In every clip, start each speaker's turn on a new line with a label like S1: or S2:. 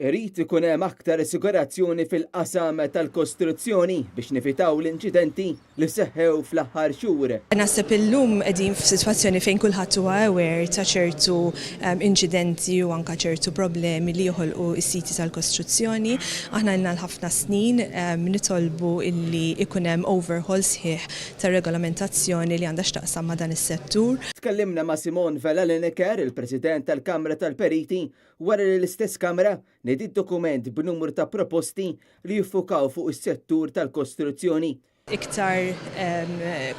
S1: Irid ikun hemm aktar assigurazzjoni fil-qasam tal-kostruzzjoni biex nevitaw l-inċidenti li seħħew fl-aħħar xhur.
S2: Naħseb illum qegħdin f'sitwazzjoni fejn kulħadd huwa aware ta' ċertu inċidenti u anke ċertu problemi li joħolqu s-siti tal-kostruzzjoni. Aħna għandna l-ħafna snin nitolbu illi ikun hemm overhaul sħiħ tar-regolamentazzjoni li għandha x'taqsam ma' dan is-settur.
S1: Tkellimna ma' Simon Velalineker, il-President tal-Kamra tal-Periti, wara li l-istess Kamra nediet dokument b'numru ta' proposti li jiffukaw fuq is-settur tal-kostruzzjoni.
S2: Iktar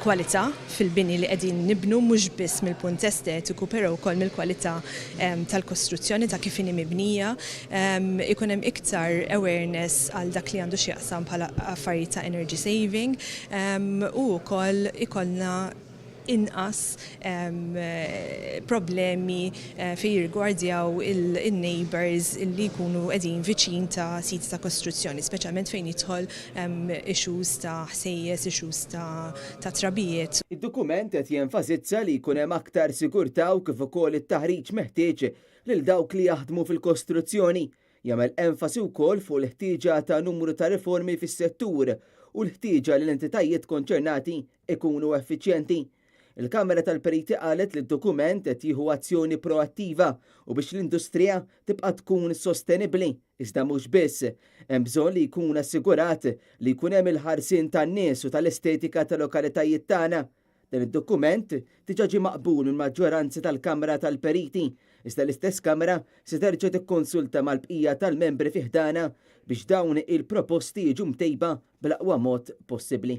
S2: kwalità fil-bini li qegħdin nibnu mhux biss mill-punt estetiku, però wkoll mill-kwalità tal-kostruzzjoni ta' kif inhi mibnija, ikun hemm iktar awareness għal dak li għandu x'jaqsam bħala affarijiet ta' energy saving u wkoll ikollna inqas problemi fi jirgwardjaw il-neighbors li jkunu qegħdin viċin ta' siti ta' kostruzzjoni, speċjalment fejn jidħol issues ta' ħsejjes, issues ta' trabijiet.
S1: Id-dokument qed jenfasizza li jkun hemm aktar sigurtà u kif ukoll it-taħriġ meħtieġ lil dawk li jaħdmu fil-kostruzzjoni. Jagħmel enfasi wkoll fuq l-ħtieġa ta' numru ta' riformi fis-settur u l-ħtieġa li l-entitajiet konċernati ikunu effiċjenti. Il-Kamra tal-Periti qalet li d-dokument qed jieħu azzjoni proattiva u biex l-industrija tibqa' tkun sostenibbli. Iżda mhux biss, hemm bżonn li jkun assigurat li jkun hemm il-ħarsien tan-nies u tal-estetika tal-lokalitajiet tagħna. Dan id-dokument diġà ġie maqbul mill-maġġoranza tal-Kamra tal-Periti, iżda l-istess Kamra se terġa' tikkonsulta mal-bqija tal-membri fih dana biex dawn il-proposti jiġu mtejba bl-aqwa mod possibbli.